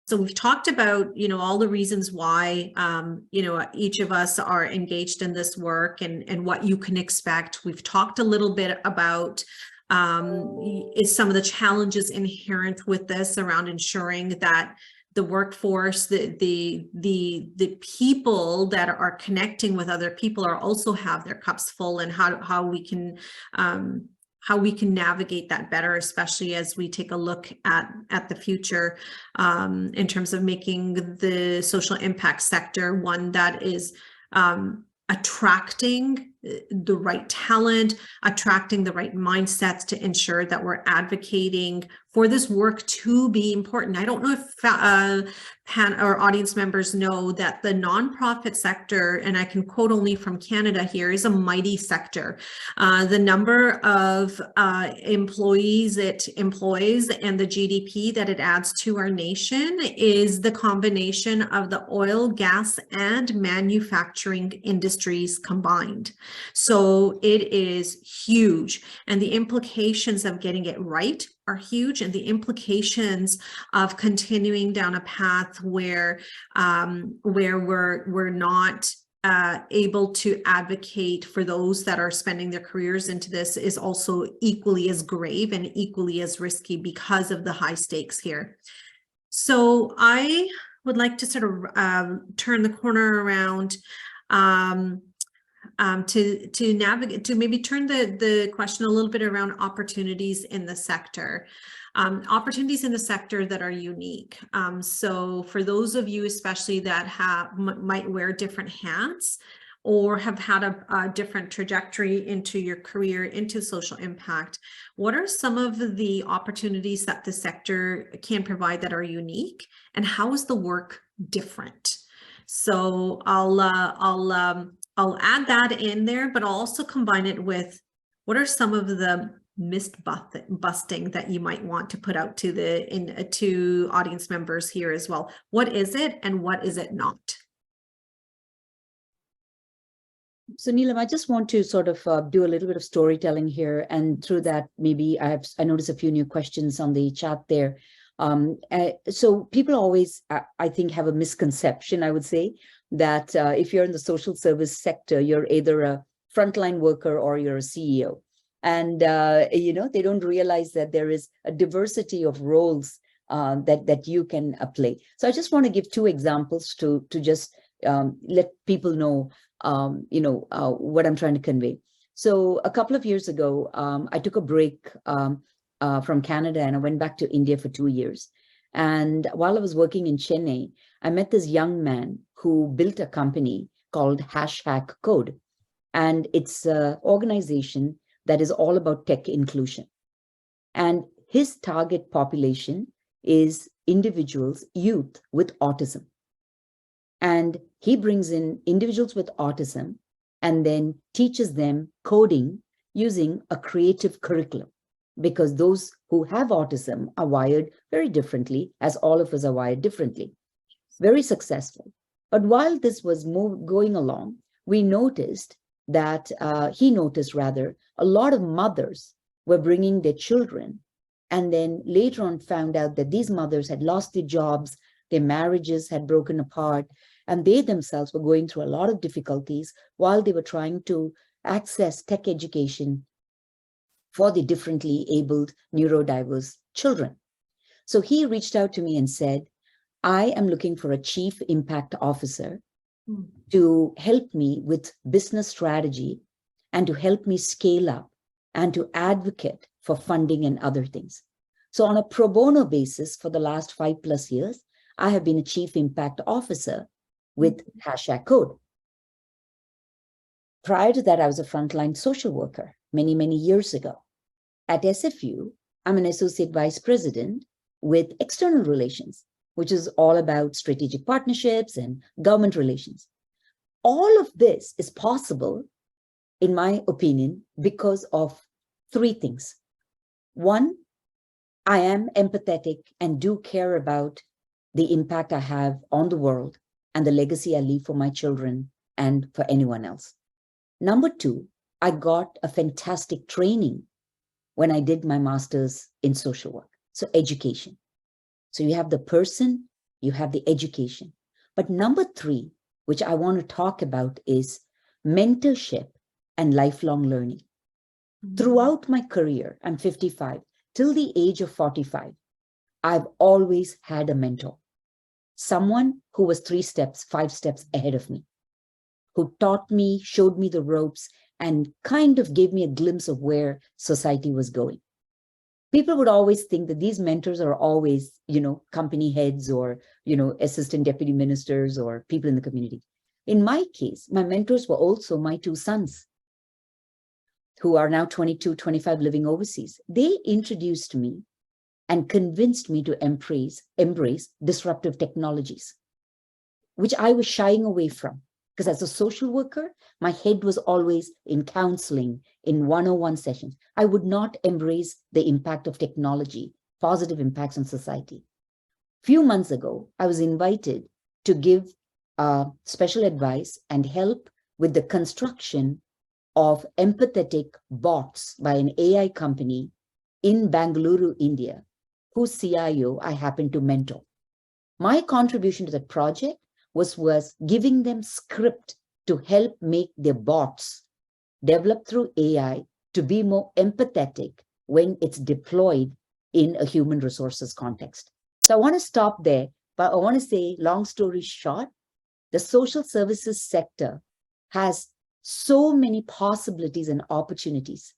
So we've talked about, all the reasons why, each of us are engaged in this work and what you can expect. We've talked a little bit about is some of the challenges inherent with this around ensuring that the workforce, the people that are connecting with other people are also have their cups full, and how we can navigate that better, especially as we take a look at the future in terms of making the social impact sector one that is attracting the right talent, attracting the right mindsets to ensure that we're advocating for this work to be important. I don't know if our audience members know that the nonprofit sector, and I can quote only from Canada here, is a mighty sector. The number of employees it employs and the GDP that it adds to our nation is the combination of the oil, gas, and manufacturing industries combined. So it is huge, and the implications of getting it right are huge, and the implications of continuing down a path where we're not able to advocate for those that are spending their careers into this is also equally as grave and equally as risky because of the high stakes here. So I would like to sort of turn the corner around to navigate, to maybe turn the question a little bit around opportunities in the sector. Opportunities in the sector that are unique. So for those of you especially that might wear different hats or have had a different trajectory into your career, into social impact, what are some of the opportunities that the sector can provide that are unique, and how is the work different? So I'll add that in there, but I'll also combine it with what are some of the myth busting that you might want to put out to audience members here as well. What is it and what is it not? So Neelam, I just want to sort of do a little bit of storytelling here, and through that, maybe I noticed a few new questions on the chat there. So people always, I think, have a misconception, I would say, that if you're in the social service sector, you're either a frontline worker or you're a CEO. And, they don't realize that there is a diversity of roles that you can play. So I just want to give two examples to just let people know, what I'm trying to convey. So a couple of years ago, I took a break from Canada and I went back to India for 2 years. And while I was working in Chennai, I met this young man who built a company called #Code. And it's an organization that is all about tech inclusion. And his target population is individuals, youth with autism. And he brings in individuals with autism and then teaches them coding using a creative curriculum, because those who have autism are wired very differently, as all of us are wired differently. Very successful. But while this was going along, we noticed that, he noticed rather, a lot of mothers were bringing their children, and then later on found out that these mothers had lost their jobs, their marriages had broken apart, and they themselves were going through a lot of difficulties while they were trying to access tech education for the differently abled, neurodiverse children. So he reached out to me and said, I am looking for a chief impact officer to help me with business strategy and to help me scale up and to advocate for funding and other things. So on a pro bono basis for the last 5+ years, I have been a chief impact officer with #Code. Prior to that, I was a frontline social worker many, many years ago. At SFU, I'm an associate vice president with external relations, which is all about strategic partnerships and government relations. All of this is possible, in my opinion, because of 3 things. One, I am empathetic and do care about the impact I have on the world and the legacy I leave for my children and for anyone else. Number 2, I got a fantastic training when I did my master's in social work. So education. So you have the person you have the education. But number 3, which I want to talk about, is mentorship and lifelong learning. Throughout my career, I'm 55, till the age of 45, I've always had a mentor. Someone who was 3 steps, 5 steps ahead of me, who taught me, showed me the ropes, and kind of gave me a glimpse of where society was going. People would always think that these mentors are always, company heads or, assistant deputy ministers or people in the community. In my case, my mentors were also my 2 sons, who are now 22, 25, living overseas. They introduced me and convinced me to embrace disruptive technologies, which I was shying away from. Because as a social worker, my head was always in counseling, in 101 sessions. I would not embrace the impact of technology, positive impacts on society. Few months ago, I was invited to give special advice and help with the construction of empathetic bots by an AI company in Bangalore, India, whose CIO I happened to mentor. My contribution to that project was giving them script to help make their bots developed through AI to be more empathetic when it's deployed in a human resources context. So I want to stop there, but I want to say, long story short, the social services sector has so many possibilities and opportunities.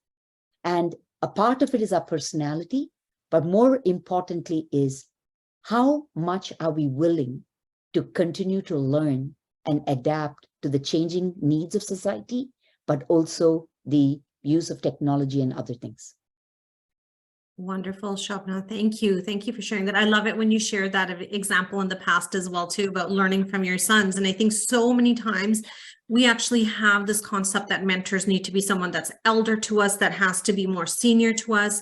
And a part of it is our personality, but more importantly is how much are we willing to continue to learn and adapt to the changing needs of society, but also the use of technology and other things. Wonderful, Shobna. Thank you. Thank you for sharing that. I love it when you shared that example in the past as well, too, about learning from your sons. And I think so many times we actually have this concept that mentors need to be someone that's elder to us, that has to be more senior to us.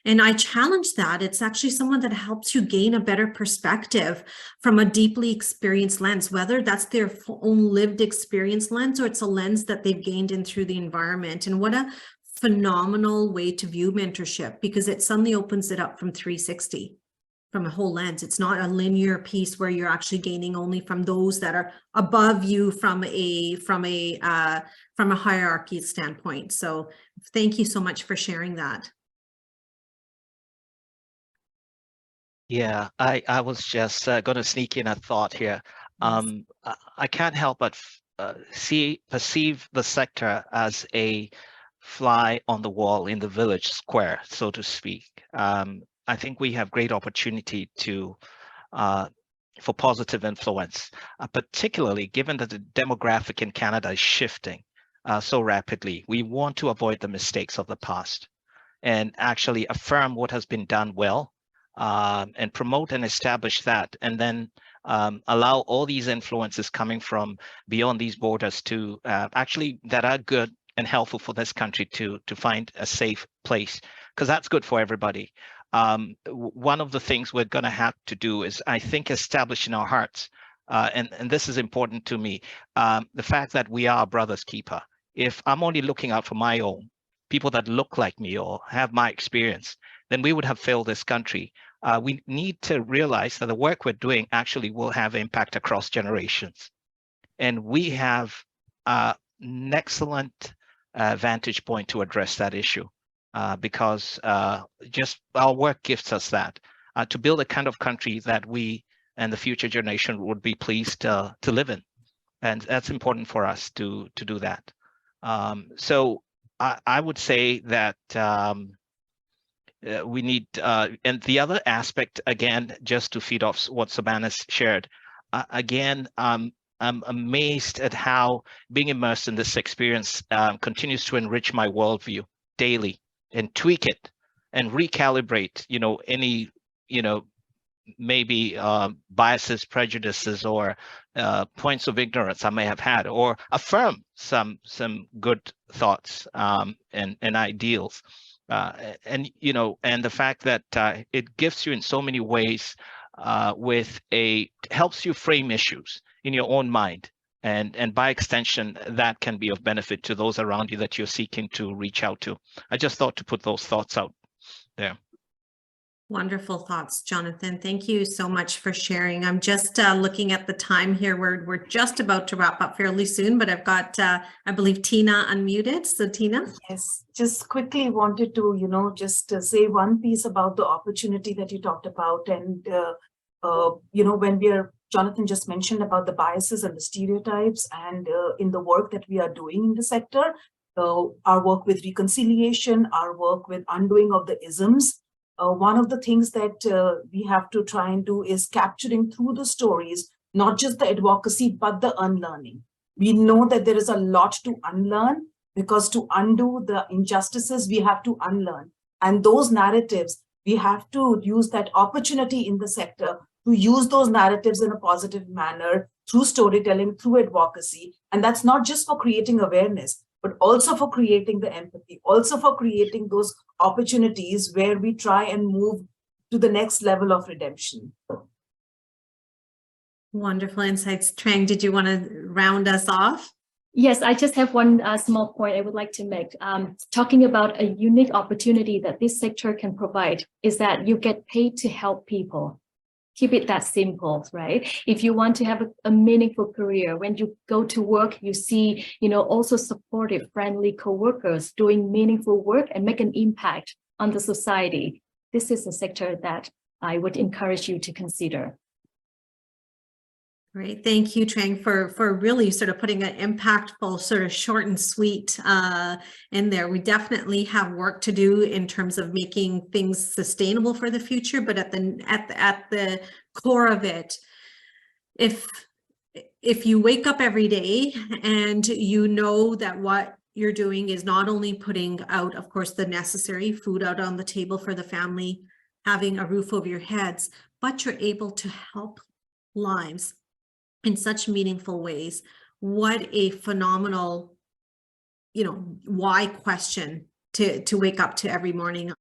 And I challenge that. It's actually someone that helps you gain a better perspective from a deeply experienced lens, whether that's their own lived experience lens or it's a lens that they've gained in through the environment. And what a phenomenal way to view mentorship, because it suddenly opens it up from 360, from a whole lens. It's not a linear piece where you're actually gaining only from those that are above you from a hierarchy standpoint. So thank you so much for sharing that. Yeah, I was just going to sneak in a thought here. Yes. I can't help but perceive the sector as a fly on the wall in the village square, so to speak. I think we have great opportunity for positive influence, particularly given that the demographic in Canada is shifting so rapidly. We want to avoid the mistakes of the past and actually affirm what has been done well, and promote and establish that, and then allow all these influences coming from beyond these borders to actually that are good and helpful for this country to find a safe place, because that's good for everybody. One of the things we're going to have to do is, I think, establish in our hearts, and this is important to me, the fact that we are a brother's keeper. If I'm only looking out for my own people that look like me or have my experience, then we would have failed this country. We need to realize that the work we're doing actually will have impact across generations. And we have an excellent vantage point to address that issue, because just our work gives us that, to build a kind of country that we and the future generation would be pleased to live in. And that's important for us to do that. So I would say that we need, and the other aspect, again, just to feed off what Sabana's shared, again, I'm amazed at how being immersed in this experience continues to enrich my worldview daily and tweak it and recalibrate, any, maybe biases, prejudices, or points of ignorance I may have had, or affirm some good thoughts and ideals. And the fact that it gives you in so many ways helps you frame issues in your own mind, and by extension that can be of benefit to those around you that you're seeking to reach out to. I just thought to put those thoughts out there. Wonderful thoughts, Jonathan. Thank you so much for sharing. I'm just looking at the time here. We're just about to wrap up fairly soon, but I've got, I believe, Tina unmuted. So Tina. Yes, just quickly wanted to, just say one piece about the opportunity that you talked about. And, when Jonathan just mentioned about the biases and the stereotypes, and in the work that we are doing in the sector, our work with reconciliation, our work with undoing of the isms, one of the things that we have to try and do is capturing through the stories, not just the advocacy, but the unlearning. We know that there is a lot to unlearn, because to undo the injustices, we have to unlearn. And those narratives, we have to use that opportunity in the sector to use those narratives in a positive manner through storytelling, through advocacy. And that's not just for creating awareness, but also for creating the empathy, also for creating those opportunities where we try and move to the next level of redemption. Wonderful insights. Trang, did you want to round us off? Yes, I just have one small point I would like to make. Talking about a unique opportunity that this sector can provide is that you get paid to help people. Keep it that simple, right? If you want to have a meaningful career, when you go to work, you see, also supportive, friendly coworkers doing meaningful work and make an impact on the society. This is a sector that I would encourage you to consider. Great. Thank you, Trang, for really sort of putting an impactful, sort of short and sweet in there. We definitely have work to do in terms of making things sustainable for the future, but at the core of it, if you wake up every day and you know that what you're doing is not only putting out, of course, the necessary food out on the table for the family, having a roof over your heads, but you're able to help lives in such meaningful ways. What a phenomenal, why question to wake up to every morning